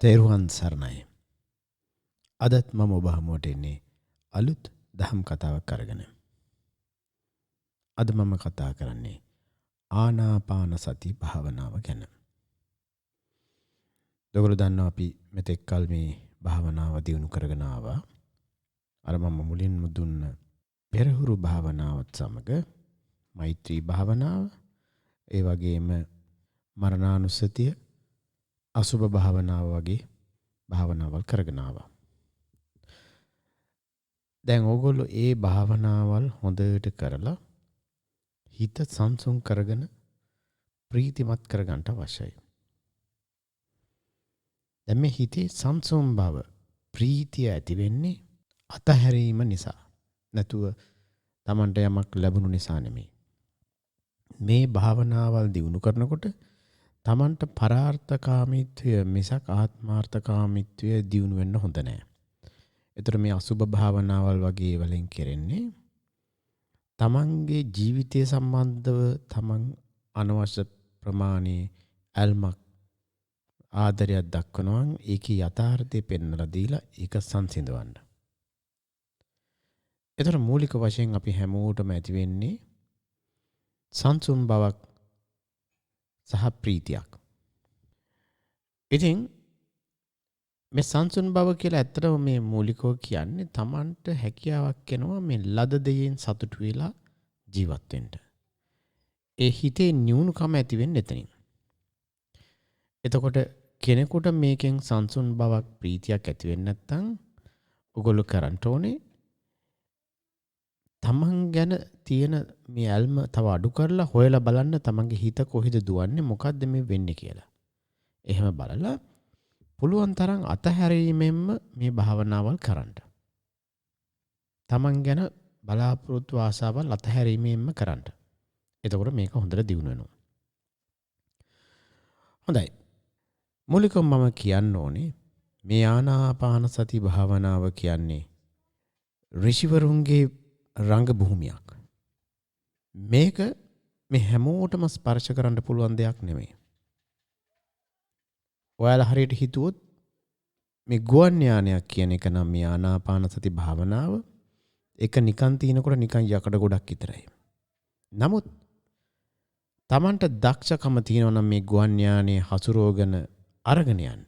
තෙරුවන් සරණයි. අදත් මම ඔබ හමුවට එන්නේ අලුත් දහම් කතාවක් අරගෙන. අද මම කතා කරන්නේ ආනාපාන සති භාවනාව ගැන. ඔයගොල්ලෝ දන්නවා අපි මෙතෙක් කල මේ භාවනාව දියුණු කරගෙන ආවා. අර මම මුලින්ම දුන්න පෙරහුරු භාවනාවත් සමග මෛත්‍රී භාවනාව, ඒ වගේම මරණානුස්සතිය, අසුබ භාවනාව වගේ භාවනාවල් කරගෙන ආවා. දැන් ඕගොල්ලෝ ඒ භාවනාවල් හොඳට කරලා හිත සංසුන් කරගෙන ප්‍රීතිමත් කරගන්න අවශ්‍යයි. දැන් මේ හිතේ සංසුන් බව, ප්‍රීතිය ඇති වෙන්නේ අතහැරීම නිසා. නැතුව Tamanට යමක් ලැබුණු නිසා නෙමෙයි. මේ භාවනාවල් දියුණු කරනකොට Tamanට පරාර්ථකාමීත්වය මිසක් ආත්මාර්ථකාමීත්වය දියුණු වෙන්න හොඳ නැහැ. ඒතර මේ අසුබ භාවනාවල් වගේ වලින් කෙරෙන්නේ තමන්ගේ ජීවිතය සම්බන්ධව තමන් අනවශ්‍ය ප්‍රමාණයේ ඇල්මක් ආදරයක් දක්වනවා. ඒකේ යථාර්ථය පෙන්වලා දීලා ඒක සංසිඳවන්න. ඒතර මූලික වශයෙන් අපි හැමෝටම ඇති වෙන්නේ සංසුන් බවක් සහ ප්‍රීතියක්. ඉතින් මේ සංසුන් බව කියලා ඇත්තටම මේ මූලිකව කියන්නේ තමන්ට හැකියාවක් වෙනවා මේ ලද දෙයෙන් සතුටු වෙලා ජීවත් වෙන්න. ඒ හිතේ නියුණුකම ඇති වෙන්නේ එතනින්. එතකොට කෙනෙකුට මේකෙන් සංසුන් බවක් ප්‍රීතියක් ඇති වෙන්නේ නැත්නම් ඔගොල්ලෝ කරන්න ඕනේ තමන් ගැන තියෙන මේ ඇල්ම තව අඩු කරලා හොයලා බලන්න තමන්ගේ හිත කොහෙද දුවන්නේ, මොකද්ද මේ වෙන්නේ කියලා. එහෙම බලලා පුළුවන් තරම් අතහැරීමෙන්ම මේ භාවනාවල් කරන්න. තමන් ගැන බලාපොරොත්තු ආසාවල් අතහැරීමෙන්ම කරන්න. එතකොට මේක හොඳට දියුණු වෙනවා. හොඳයි. මූලිකවම මම කියන්න ඕනේ මේ ආනාපාන සති භාවනාව කියන්නේ ඍෂිවරුන්ගේ රංග භූමියක්. මේක මේ හැමෝටම ස්පර්ශ කරන්න පුළුවන් දෙයක් නෙමෙයි. ඔයාලා හරියට හිතුවොත් මේ ගුවන් යානයක් කියන එක නම් මේ ආනාපාන සති භාවනාව එක නිකන් තිනකොට නිකන් යකඩ ගොඩක් විතරයි. නමුත් Tamanට දක්ෂකම තියෙනවා නම් මේ ගුවන් යානයේ හසුරවගෙන අරගෙන යන්න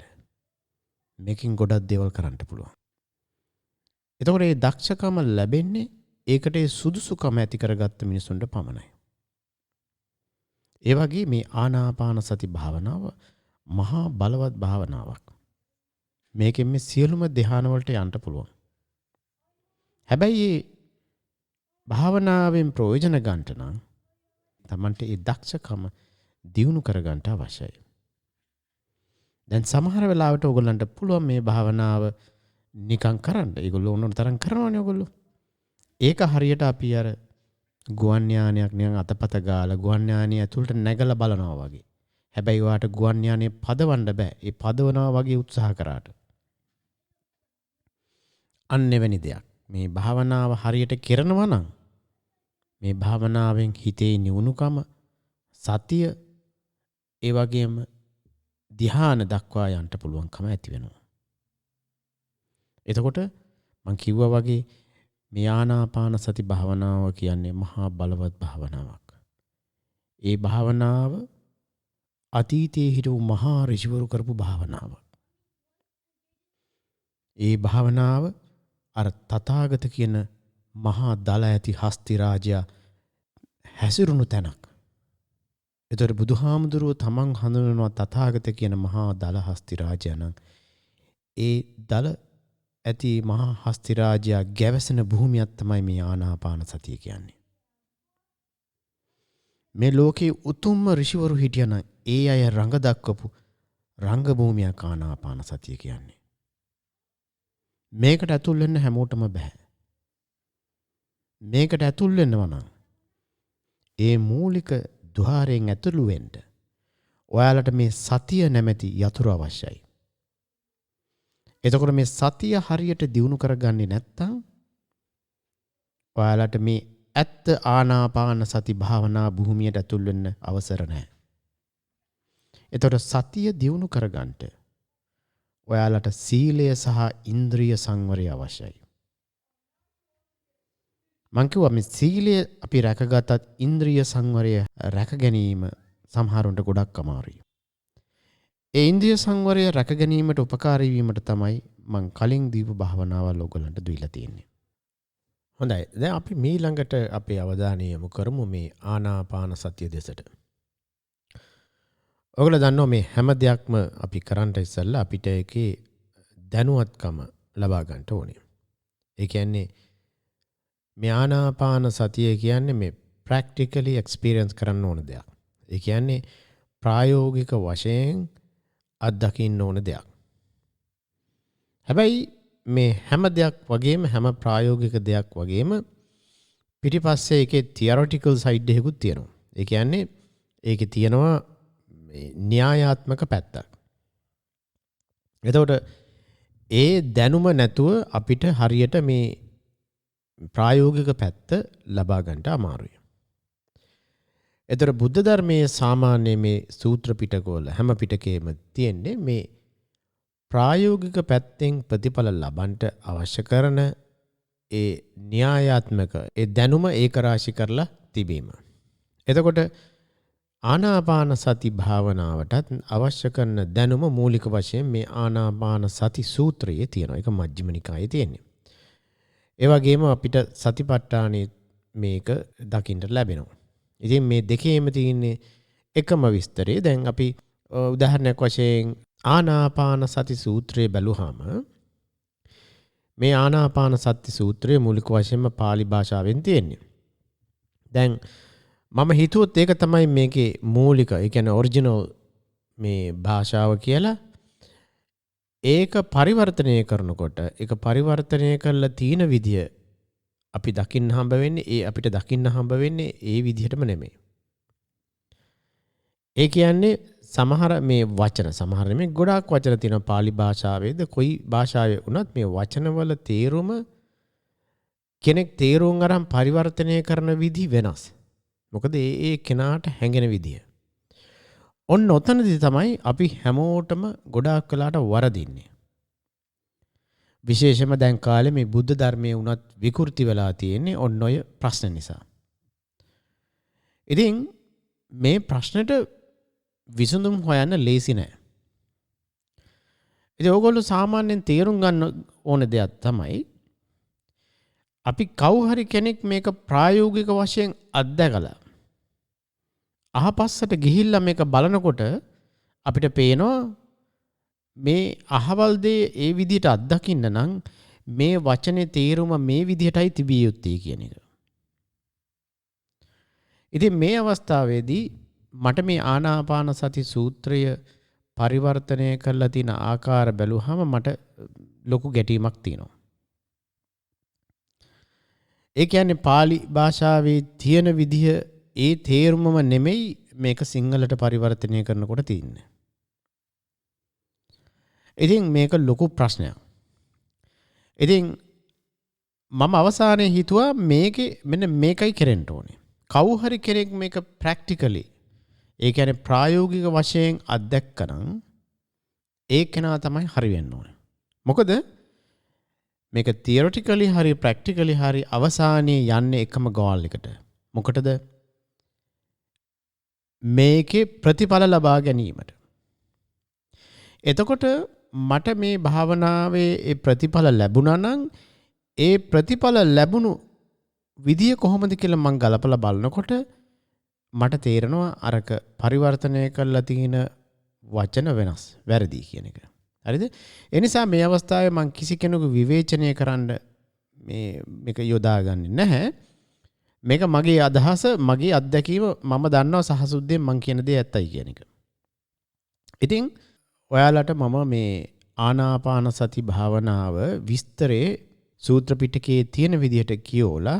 මේකෙන් ගොඩක් දේවල් කරන්න පුළුවන්. එතකොට මේ දක්ෂකම ලැබෙන්නේ ඒකට සුදුසුකම ඇති කරගත්ත මිනිසුන්ට පමණයි. ඒ වගේ මේ ආනාපාන සති භාවනාව මහා බලවත් භාවනාවක්. මේකෙන් මේ සියලුම ධ්‍යාන වලට යන්න පුළුවන්. හැබැයි මේ භාවනාවෙන් ප්‍රයෝජන ගන්නට නම් Tamante ඒ දක්ෂකම දියුණු කරගන්න අවශ්‍යයි. දැන් සමහර වෙලාවට ඕගොල්ලන්ට පුළුවන් මේ භාවනාව නිකන් කරන්න. ඒගොල්ලෝ ඕනෝන තරම් කරනවානේ ඕගොල්ලෝ. ඒක හරියට අපි අර ගුවන් යානයක් නිකන් අතපත ගාලා ගුවන් යානිය ඇතුළට නැගලා බලනවා වගේ. හැබැයි ඔයාට ගුවන් යානය පදවන්න බෑ. ඒ පදවනවා වගේ උත්සාහ කරාට. අන්න එවැනි දෙයක්. මේ භාවනාව හරියට කරනවා නම් මේ භාවනාවෙන් හිතේ නිවුණුකම, සතිය, ඒ වගේම ධ්‍යාන දක්වා යන්න පුළුවන්කම ඇති වෙනවා. එතකොට මම කිව්වා වගේ මේ ආනාපාන සති භාවනාව කියන්නේ මහා බලවත් භාවනාවක්. ඒ භාවනාව අතීතයේ හිටපු මහා ඍෂිවරු කරපු භාවනාවක්. ඒ භාවනාව අර තථාගත කියන මහා දල ඇති හස්ති රාජයා හැසිරුණු තැනක්. ඒතර බුදුහාමුදුරුවෝ තමන් හඳුනනවා තථාගත කියන මහා දල හස්ති රාජයා නම් ඒ දල ඇති මහා හස්ති රාජයා ගැවසෙන භූමියක් තමයි මේ ආනාපාන සතිය කියන්නේ. මේ ලෝකේ උතුම්ම ඍෂිවරු හිටියනම් ඒ අය රඟ දක්වපු රංග භූමියක් ආනාපාන සතිය කියන්නේ. මේකට ඇතුල් වෙන්න හැමෝටම බෑ. මේකට ඇතුල් වෙනවා නම් ඒ මූලික ద్వාරයෙන් ඇතුළු වෙන්න ඔයාලට මේ සතිය නැමැති යතුරු අවශ්‍යයි. එතකොට මේ සතිය හරියට දියුණු කරගන්නේ නැත්නම් ඔයාලට මේ ඇත්ත ආනාපාන සති භාවනා භූමියට ඇතුල් වෙන්න අවසර නැහැ. එතකොට සතිය දියුණු කරගන්නට ඔයාලට සීලය සහ ඉන්ද්‍රිය සංවරය අවශ්‍යයි. මං කිව්වා මේ සීලය අපි රැකගතත් ඉන්ද්‍රිය සංවරය රැක ගැනීම සමහරුන්ට ගොඩක් අමාරුයි. ඒ ඉන්ද්‍රිය සංවරය රැක ගැනීමට උපකාරී වීමට තමයි මං කලින් දීපු භාවනාවල් ඔයගලන්ට දීලා තියෙන්නේ. හොඳයි. දැන් අපි මීළඟට අපේ අවධානය යොමු කරමු මේ ආනාපාන සතිය දෙසට. ඔයගොල්ලෝ දන්නවා මේ හැම දෙයක්ම අපි කරන්න ඉස්සෙල්ලා අපිට ඒකේ දැනුවත්කම ලබා ගන්න ඕනේ. ඒ කියන්නේ මේ ආනාපාන සතිය කියන්නේ මේ ප්‍රැක්ටිකලි එක්ස්පීරියන්ස් කරන්න ඕන දෙයක්. ඒ කියන්නේ ප්‍රායෝගික වශයෙන් අත්දකින්න ඕන දෙයක්. හැබැයි මේ හැම දෙයක් වගේම හැම ප්‍රායෝගික දෙයක් වගේම පිටිපස්සේ ඒකේ තියරිටිකල් සයිඩ් එකකුත් තියෙනවා. ඒ කියන්නේ ඒකේ තියෙනවා න්‍යායාත්මක පැත්තක්. එතකොට ඒ දැනුම නැතුව අපිට හරියට මේ ප්‍රායෝගික පැත්ත ලබා ගන්නට අමාරුයි. එතකොට බුද්ධ ධර්මයේ සාමාන්‍ය මේ සූත්‍ර පිටකවල හැම පිටකේම තියෙන්නේ මේ ප්‍රායෝගික පැත්තෙන් ප්‍රතිඵල ලබන්නට අවශ්‍ය කරන ඒ න්‍යායාත්මක ඒ දැනුම ඒකරාශී කරලා තිබීම. එතකොට ආනාපාන සති භාවනාවටත් අවශ්‍ය කරන දැනුම මූලික වශයෙන් මේ ආනාපාන සති සූත්‍රයේ තියෙනවා. ඒක මජ්ක්‍ධිම නිකායේ තියෙන්නේ. ඒ වගේම අපිට සතිපට්ඨානෙ මේක දකින්න ලැබෙනවා. ඉතින් මේ දෙකේම තියෙන්නේ එකම විස්තරය. දැන් අපි උදාහරණයක් වශයෙන් ආනාපාන සති සූත්‍රය බැලුවාම මේ ආනාපාන සති සූත්‍රය මූලික වශයෙන්ම pāli භාෂාවෙන් තියෙන්නේ. දැන් මම හිතුවොත් ඒක තමයි මේකේ මූලික, ඒ කියන්නේ ඔරිජිනල් මේ භාෂාව කියලා. ඒක පරිවර්තනය කරනකොට ඒක පරිවර්තනය කරලා තියෙන විදිය අපි දකින්න හම්බ වෙන්නේ අපිට දකින්න හම්බ වෙන්නේ ඒ විදිහටම නෙමෙයි. ඒ කියන්නේ සමහර මේ වචන සමහර නෙමෙයි ගොඩාක් වචන තියෙනවා pāli භාෂාවේද කොයි භාෂාවේ වුණත් මේ වචනවල තේරුම කෙනෙක් තේරුම් අරන් පරිවර්තනය කරන විදි වෙනස්. මොකද ඒ කෙනාට හැඟෙන විදිය. ඔන්න ඔතනදී තමයි අපි හැමෝටම ගොඩාක් වෙලාට වරදින්නේ. විශේෂයෙන්ම දැන් කාලේ මේ බුද්ධ ධර්මයේ උනත් විකෘති වෙලා තියෙන්නේ ඔන්න ඔය ප්‍රශ්න නිසා. ඉතින් මේ ප්‍රශ්නෙට විසඳුම් හොයන්න ලේසි නෑ. ඉතින් ඕගොල්ලෝ සාමාන්‍යයෙන් තේරුම් ගන්න ඕන දෙයක් තමයි අපි කවුරු හරි කෙනෙක් මේක ප්‍රායෝගික වශයෙන් අත්දැකලා අහපස්සට ගිහිල්ලා මේක බලනකොට අපිට පේනවා මේ අහවල් දේ ඒ විදිහට අත්දකින්න නම් මේ වචනේ තේරුම මේ විදිහටයි තිබිය යුත්තේ කියන එක. ඉතින් මේ අවස්ථාවේදී මට මේ ආනාපාන සති සූත්‍රය පරිවර්තනය කරලා තියෙන ආකාර බැලුවහම මට ලොකු ගැටීමක් තියෙනවා. ඒ කියන්නේ pāli භාෂාවේ තියෙන විදිහ ඒ තේරුමම නෙමෙයි මේක සිංහලට පරිවර්තනය කරනකොට තියෙන්නේ. ඉතින් මේක ලොකු ප්‍රශ්නයක්. ඉතින් මම අවසානයේ හිතුවා මේකේ මෙන්න මේකයි කරන්න ඕනේ. කවුරු හරි කෙනෙක් මේක ප්‍රැක්ටිකලි ඒ කියන්නේ ප්‍රායෝගික වශයෙන් අත්දැක්කනම් ඒ කෙනා තමයි හරි වෙන්න ඕනේ. මොකද මේක තියරිටිකලි හරි ප්‍රැක්ටිකලි හරි අවසානයේ යන්නේ එකම ගෝල් එකට. මොකටද? මේකේ ප්‍රතිඵල ලබා ගැනීමට. එතකොට මට මේ භාවනාවේ ඒ ප්‍රතිඵල ලැබුණා නම් ඒ ප්‍රතිඵල ලැබුණු විදිය කොහොමද කියලා මම ගලපලා බලනකොට මට තේරෙනවා අරක පරිවර්තනය කරලා තියෙන වචන වෙනස් වැරදි කියන එක. හරිද? ඒ නිසා මේ අවස්ථාවේ මම කිසි කෙනෙකු විවේචනය කරන්න මේක යොදාගන්නේ නැහැ. මේක මගේ අදහස, මගේ අත්දැකීම, මම දන්නවා සහසුද්දෙන් මම කියන දේ ඇත්තයි කියන එක. ඉතින් ඔයාලට මම මේ ආනාපාන සති භාවනාව විස්තරේ සූත්‍ර පිටකයේ තියෙන විදිහට කියෝලා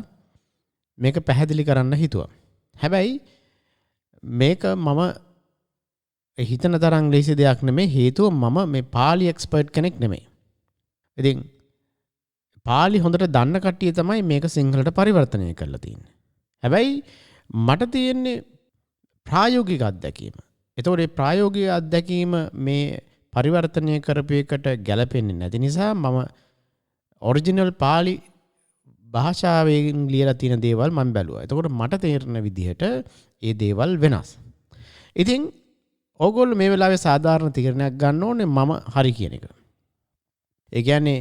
මේක පැහැදිලි කරන්න හිතුවා. හැබැයි මේක මම හිතන තරම් ලේසි දෙයක් නෙමෙයි. හේතුව මම මේ pāli එක්ස්පර්ට් කෙනෙක් නෙමෙයි. ඉතින් pāli හොඳට දන්න කට්ටිය තමයි මේක සිංහලට පරිවර්තනය කරලා තියෙන්නේ. හැබැයි මට තියෙන්නේ ප්‍රායෝගික අත්දැකීම. ඒතකොට මේ ප්‍රායෝගික අත්දැකීම මේ පරිවර්තනය කරපු එකට ගැලපෙන්නේ නැති නිසා මම ඔරිජිනල් පාලි භාෂාවෙන් ලියලා තියෙන දේවල් මම බැලුවා. එතකොට මට තේරෙන විදිහට ඒ දේවල් වෙනස්. ඉතින් ඕගොල්ලෝ මේ වෙලාවේ සාධාරණ තීරණයක් ගන්න ඕනේ මම හරි කියන එක. ඒ කියන්නේ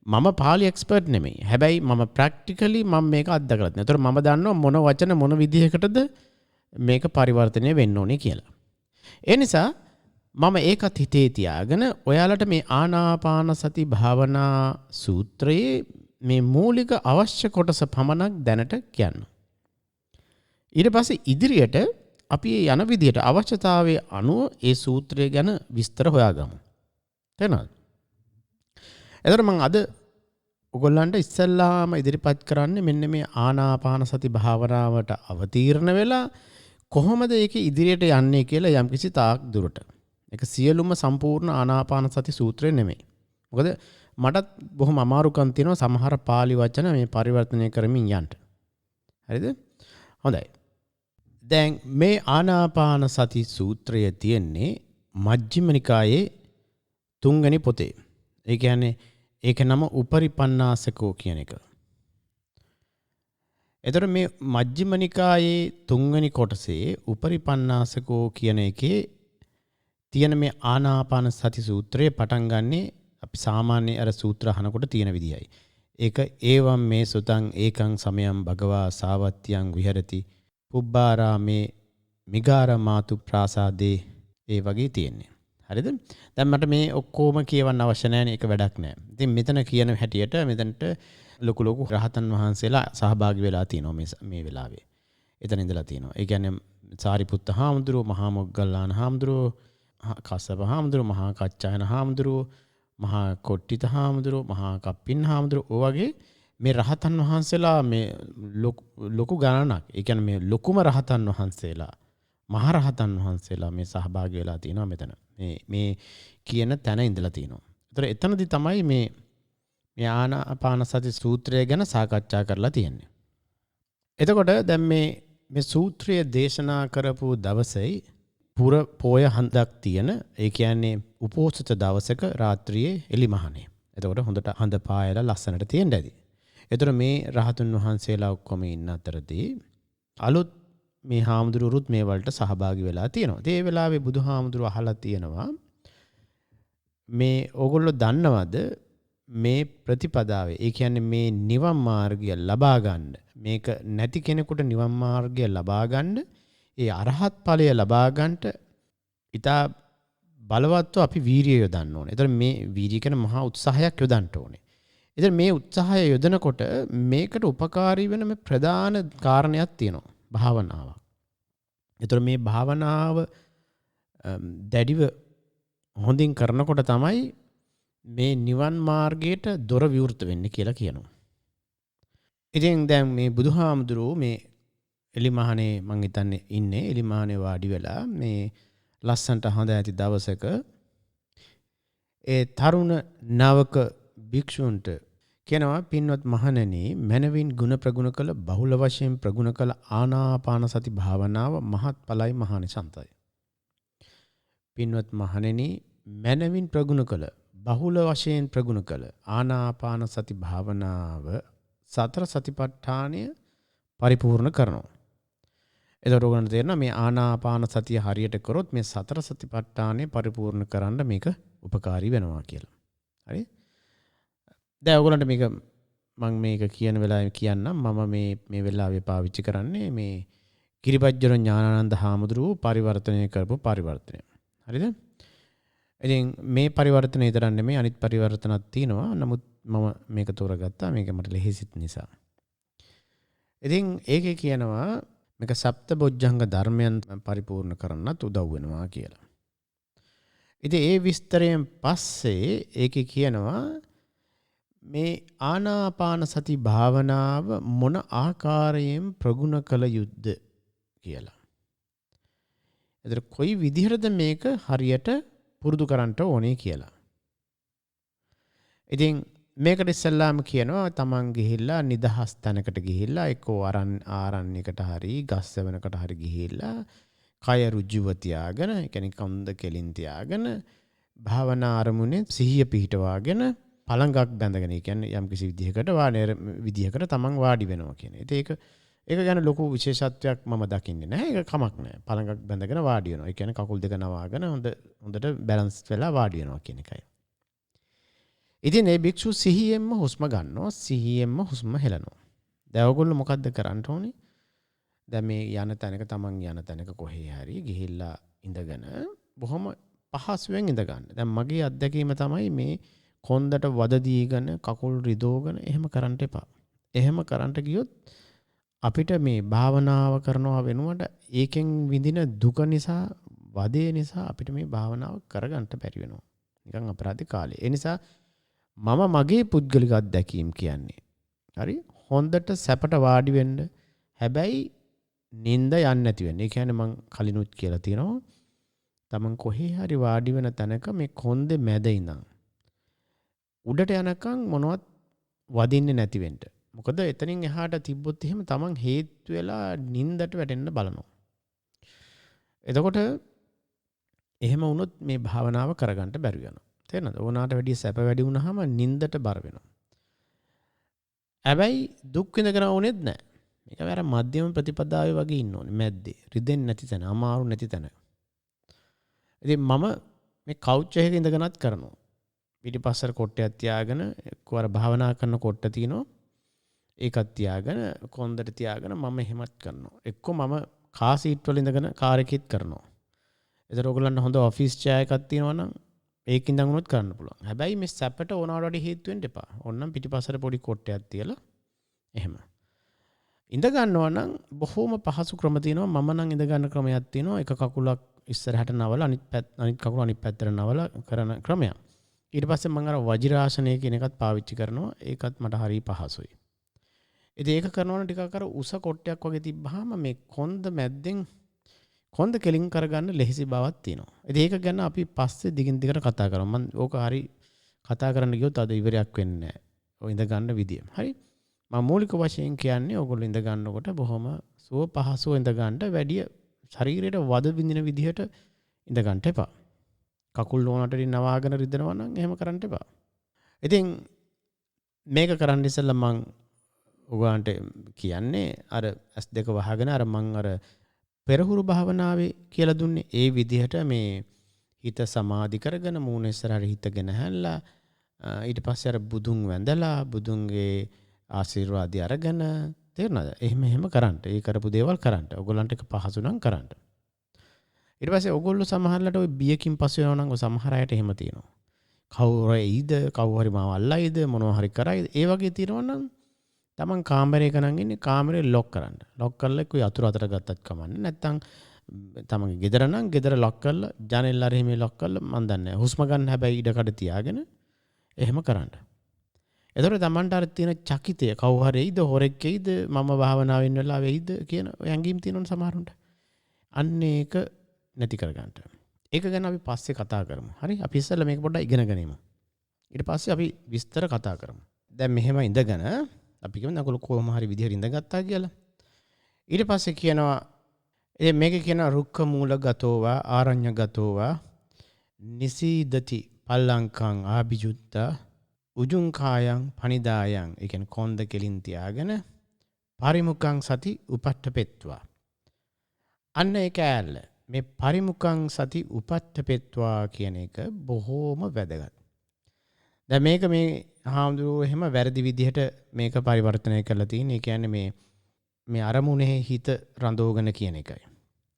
මම පාලි එක්ස්පර්ට් නෙමෙයි. හැබැයි මම ප්‍රැක්ටිකලි මම මේක අත්දකලා තියෙනවා. ඒතර මම දන්නවා මොන වචන මොන විදිහකටද මේක පරිවර්තනය වෙන්න ඕනේ කියලා. ඒ නිසා මම ඒකත් හිතේ තියාගෙන ඔයාලට මේ ආනාපාන සති භාවනා සූත්‍රයේ මේ මූලික අවශ්‍ය කොටස පමණක් දැනට කියන්න. ඊට පස්සේ ඉදිරියට අපි යන විදිහට අවශ්‍යතාවයේ අනුව ඒ සූත්‍රය ගැන විස්තර හොයාගමු. තේරෙනවද? එතකොට මම අද ඔයගොල්ලන්ට ඉස්සෙල්ලාම ඉදිරිපත් කරන්නේ මෙන්න මේ ආනාපාන සති භාවනාවට අවතීර්ණ වෙලා කොහොමද ඒක ඉදිරියට යන්නේ කියලා යම්කිසි තාක් දුරට. ඒක සියලුම සම්පූර්ණ ආනාපාන සති සූත්‍රය නෙමෙයි. මොකද මටත් බොහොම අමාරුකම් තියෙනවා සමහර පාලි වචන මේ පරිවර්තනය කරමින් යන්න. හරිද? හොඳයි. දැන් මේ ආනාපාන සති සූත්‍රය තියෙන්නේ මජ්ක්‍ධිම නිකායේ 3 වෙනි පොතේ. ඒ කියන්නේ ඒක නම උපරිපන්නාසකෝ කියන එක. එතකොට මේ මජ්ක්‍ධිම නිකායේ 3 වෙනි කොටසේ උපරිපන්නාසකෝ කියන එකේ තියෙන මේ ආනාපාන සති සූත්‍රය පටන් ගන්නේ අපි සාමාන්‍ය අර සූත්‍ර අහනකොට තියෙන විදියයි. ඒක ඒවම් මේ සුතං ඒකං සමයං භගවා සාවත්‍යං විහෙරති පුබ්බාරාමේ මිගාරමාතු ප්‍රාසාදේ ඒ වගේ තියෙන්නේ. හරිද? දැන් මට මේ ඔක්කොම කියවන්න අවශ්‍ය නැහැ නේ. ඒක වැඩක් නැහැ. ඉතින් මෙතන කියන හැටියට මෙතනට ලොකු රහතන් වහන්සේලා සහභාගී වෙලා තියෙනවා මේ වෙලාවේ. එතන ඉඳලා තියෙනවා. ඒ කියන්නේ සාරිපුත්ත හාමුදුරුවෝ, මහා මොග්ගල්ලාන හාමුදුරුවෝ, කස්සප හාමුදුරුවෝ, මහා කච්චායන හාමුදුරුවෝ, මහා කොට්ටිත හාමුදුරුවෝ, මහා කප්පින් හාමුදුරුවෝ වගේ මේ රහතන් වහන්සේලා මේ ලොකු ගණනක්. ඒ කියන්නේ මේ ලොකුම රහතන් වහන්සේලා, මහා රහතන් වහන්සේලා මේ සහභාගී වෙලා තියෙනවා මෙතන. මේ කියන තැන ඉඳලා තියෙනවා. ඒතර එතනදී තමයි මේ ආනාපාන සති සූත්‍රය ගැන සාකච්ඡා කරලා තියෙන්නේ. එතකොට දැන් මේ සූත්‍රය දේශනා කරපු දවසේ පුර පෝය හන්දක් තියෙන, ඒ කියන්නේ උපෝසත දවසක රාත්‍රියේ එලිමහනේ. එතකොට හොඳට හඳ පායලා ලස්සනට තියෙන්න ඇති. එතකොට මේ රහතුන් වහන්සේලා ඔක්කොම ඉන්න අතරදී අලුත් මේ හාමුදුරුවරුත් මේ වලට සහභාගී වෙලා තියෙනවා. ඒ වෙලාවේ බුදුහාමුදුරුවෝ අහලා තියෙනවා මේ ඕගොල්ලෝ දන්නවද මේ ප්‍රතිපදාවේ, ඒ කියන්නේ මේ නිවන් මාර්ගය ලබා ගන්න, මේක නැති කෙනෙකුට නිවන් මාර්ගය ලබා ගන්න, ඒ අරහත් ඵලය ලබා ගන්නට ඉතා බලවත්ව අපි වීරිය යොදන්න ඕනේ. ඒතර මේ වීරිය කියන මහා උත්සාහයක් යොදන්න ඕනේ. ඒතර මේ උත්සාහය යොදනකොට මේකට උපකාරී වෙන මේ ප්‍රධාන කාරණයක් තියෙනවා. භාවනාවක්. ඒතර මේ භාවනාව දැඩිව හොඳින් කරනකොට තමයි මේ නිවන් මාර්ගයට දොර විවෘත වෙන්නේ කියලා කියනවා. ඉතින් දැන් මේ බුදුහාමුදුරුවෝ මේ එලිමහනේ මං හිතන්නේ ඉන්නේ එලිමහනේ වාඩි වෙලා මේ ලස්සන්ට හඳ ඇති දවසක ඒ තරුණ නවක භික්ෂුන්ට කියනවා, පින්වත් මහණෙනි, මනවින් ගුණ ප්‍රගුණ කළ බහුල වශයෙන් ප්‍රගුණ කළ ආනාපාන සති භාවනාව මහත්ඵලයි මහානිසංසයි. පින්වත් මහණෙනි, මනවින් ප්‍රගුණ කළ බහුල වශයෙන් ප්‍රගුණ කළ ආනාපාන සති භාවනාව සතර සතිපට්ඨානය පරිපූර්ණ කරනවා. එතකොට ඔයගොල්ලන්ට තේරෙනවා මේ ආනාපාන සතිය හරියට කරොත් මේ සතර සතිපට්ඨානය පරිපූර්ණ කරන්න මේක උපකාරී වෙනවා කියලා. හරි? දැන් ඔයගොල්ලන්ට මම මේක කියන වෙලාවේ කියන්නම්. මම මේ වෙලාවේ පාවිච්චි කරන්නේ මේ කිරිපැජ්ජන ඥානානන්ද හාමුදුරුවෝ පරිවර්තනය කරපු පරිවර්තනය. හරිද? ඉතින් මේ පරිවර්තනය විතරක් නෙමෙයි අනිත් පරිවර්තනත් තියෙනවා. නමුත් මම මේක තෝරගත්තා. මේක මට ලෙහෙසිත් නිසා. ඉතින් ඒකේ කියනවා මේක සප්තබොජ්ජංග ධර්මයන් පරිපූර්ණ කරන්නත් උදව් වෙනවා කියලා. ඉතින් ඒ විස්තරයෙන් පස්සේ ඒකේ කියනවා මේ ආනාපාන සති භාවනාව මොන ආකාරයෙන් ප්‍රගුණ කළ යුද්ද කියලා. එතකොට කොයි විදිහටද මේක හරියට පුරුදු කරන්න ඕනේ කියලා. ඉතින් මේකට ඉස්සල්ලාම කියනවා තමන් ගිහිල්ලා නිදහස් තැනකට ගිහිල්ලා එක්කෝ ආරණ්‍යයකට හරි ගස්සවනකට හරි ගිහිල්ලා කය ඍජුව තියාගෙන, ඒ කියන්නේ කන්ද කෙලින් තියාගෙන භාවනා අරමුණේ සිහිය පිහිටවාගෙන පළඟක් බැඳගෙන, ඒ කියන්නේ යම් කිසි විදිහකට විදිහකට තමන් වාඩි වෙනවා කියන. ඒක ගැන ලොකු විශේෂත්වයක් මම දකින්නේ නැහැ. ඒක කමක් නැහැ. පළඟක් බැඳගෙන වාඩි වෙනවා. ඒ කියන්නේ කකුල් දෙක නවාගෙන හොඳට බැලන්ස් වෙලා වාඩි වෙනවා කියන එකයි. ඉතින් මේ භික්ෂු සිහියෙන්ම හුස්ම ගන්නවා, සිහියෙන්ම හුස්ම හෙලනවා. දැන් ඔයගොල්ලෝ මොකද්ද කරන්න ඕනේ? දැන් මේ යන තැනක තමන් යන තැනක කොහේ හරි ගිහිල්ලා ඉඳගෙන බොහොම පහසුවෙන් ඉඳ ගන්න. දැන් මගේ අත්දැකීම තමයි මේ කොන්දට වද දීගෙන කකුල් රිදෝගෙන එහෙම කරන්න එපා. එහෙම කරන්න ගියොත් අපිට මේ භාවනාව කරනවා වෙනුවට ඒකෙන් විඳින දුක නිසා, වදේ නිසා අපිට මේ භාවනාව කරගන්න බැරි වෙනවා. නිකන් අපරාධ කාලේ. ඒ නිසා මම මගේ පුද්ගලික අත්දැකීම් කියන්නේ. හරි? හොඳට සැපට වාඩි වෙන්න. හැබැයි නිින්ද යන්නේ නැති වෙන්න. ඒ කියන්නේ මං කලිනුත් කියලා තියෙනවා. තමන් කොහේ හරි වාඩි වෙන තැනක මේ කොන්දේ මැද ඉඳන් උඩට යනකම් මොනවත් වදින්නේ නැති වෙන්න. මොකද එතනින් එහාට තිබ්බොත් එහෙම තමන් හේතු වෙලා නිින්දට වැටෙන්න බලනවා. එතකොට එහෙම වුණොත් මේ භාවනාව කරගන්න බැරි වෙනවා. තේරෙනවද? ඕනාට වැඩිය සැප වැඩි වුණාම නිින්දට බර වෙනවා. හැබැයි දුක් විඳගෙන ඕනෙත් නැහැ. මේක වැර මධ්‍යම ප්‍රතිපදාවේ වගේ ඉන්න ඕනේ. මැද්දේ. රිදෙන්නේ නැති තැන, අමාරු නැති තැන. ඉතින් මම මේ කවුච් එකක ඉඳගෙනත් කරනවා. පිටිපස්සට කොට්ටයක් තියාගෙන එක්කවර භාවනා කරන කොට්ට තියෙනවා. ඒකත් තියාගෙන කොන්දට තියාගෙන මම එහෙමත් කරනවා. එක්ක මම කාර් සීට් වල ඉඳගෙන කාර් එකෙත් කරනවා. ඒතර ඔයගොල්ලන්ට හොඳ ඔෆිස් චෙයාර් එකක් තියෙනවා නම් ඒකින් ඉඳන් උනොත් කරන්න පුළුවන්. හැබැයි මේ සැපට ඕනවට වඩා හේතු වෙන්න එපා. ඕනනම් පිටිපස්සට පොඩි කොට්ටයක් තියලා එහෙම. ඉඳ ගන්නවා නම් බොහොම පහසු ක්‍රම තියෙනවා. මම නම් ඉඳ ගන්න ක්‍රමයක් තියෙනවා. එක කකුලක් ඉස්සරහට නවලා අනිත් කකුල අනිත් පැත්තට නවලා කරන ක්‍රමයක්. ඊට පස්සේ මම අර වජිරාසනය කියන එකත් පාවිච්චි කරනවා. ඒකත් මට හරිය පහසුයි. ඉතින් ඒක කරනවනම් ටිකක් අර උස කොට්ටයක් වගේ තිබ්බහම මේ කොන්ද මැද්දෙන් කොන්ද කෙලින් කරගන්න ලෙහෙසි බවක් තියෙනවා. ඉතින් ඒක ගැන අපි පස්සේ දිගින් දිගට කතා කරමු. මම ඕක හරි කතා කරන්න ගියොත් අද ඉවරයක් වෙන්නේ නැහැ. ඔය ඉඳ ගන්න විදිය. හරි? මම මූලික වශයෙන් කියන්නේ ඔයගොල්ලෝ ඉඳ ගන්නකොට බොහොම සුව පහසුව ඉඳ ගන්න වැඩි ශරීරයට වද විඳින විදිහට ඉඳ ගන්න එපා. කකුල් ඕනට නවාගෙන රිදෙනවා නම් එහෙම කරන්න එපා. ඉතින් මේක කරන්න ඉස්සෙල්ලා මම ඔයගොල්ලන්ට කියන්නේ අර S2 වහගෙන අර මම අර පෙරහුරු භාවනාවේ කියලා දුන්නේ ඒ විදිහට මේ හිත සමාධි කරගෙන මූණ ඉස්සරහට හිතගෙන හැල්ලා ඊට පස්සේ අර බුදුන් වැඳලා බුදුන්ගේ ආශිර්වාදය අරගෙන තේරුණාද? එහෙම කරන්න. ඒ කරපු දේවල් කරන්න. ඔයගොල්ලන්ට ඒක පහසු නම් කරන්න. ඊට පස්සේ ඔයගොල්ලෝ සමහරලාට ওই බියකින් පස්සු වෙනවා නම් ඔය සමහර අයට එහෙම තියෙනවා. කවුරු එයිද? කවුරු හරි මාව අල්ලයිද? මොනවා හරි කරයිද? ඒ වගේ තියෙනවා නම් තමන් කාමරයක නම් ඉන්නේ කාමරේ ලොක් කරන්න. ලොක් කරලා કોઈ අතුරු අතට ගත්තත් කමන්නේ. නැත්තම් තමන්ගේ ගෙදර නම් ගෙදර ලොක් කරලා ජනෙල් අර එහෙම ලොක් කරලා මන් දන්නේ නැහැ. හුස්ම ගන්න හැබැයි ඉඩකඩ තියාගෙන එහෙම කරන්න. එතකොට තමන්ට අර තියෙන චකිතය කවුරු හරි එයිද හොරෙක් එයිද මම භාවනාවෙන් වෙලා වෙයිද කියන යංගීම් තියෙනවනේ සමහරුන්ට. අන්න ඒක නැති කරගන්න. ඒක ගැන අපි පස්සේ කතා කරමු. හරි? අපි ඉස්සෙල්ලා මේක පොඩ්ඩක් ඉගෙන ගනිමු. ඊට පස්සේ අපි විස්තර කතා කරමු. දැන් මෙහෙම ඉඳගෙන අපි කියමු නගල කොහොම හරි විදිහට ඉඳගත්තා කියලා. ඊට පස්සේ කියනවා මේක කියනවා රුක්ඛ මූලගතෝවා ආරඤ්‍යගතෝවා නිසීදති පල්ලංකං ආභිජුත්තා උජුං කායං පනිදායං. ඒ කියන්නේ කොන්ද කෙලින් තියාගෙන පරිමුඛං සති උපට්ඨපෙත්වා. අන්න ඒක ඇල්ල. මේ පරිමුඛං සති උපට්ඨපෙත්වා කියන එක බොහෝම වැදගත්. දැන් මේක මේ හාමුදුරුවෝ එහෙම වැරදි විදිහට මේක පරිවර්තනය කරලා තියෙන. ඒ කියන්නේ මේ අරමුණේ හිත රඳවගෙන කියන එකයි.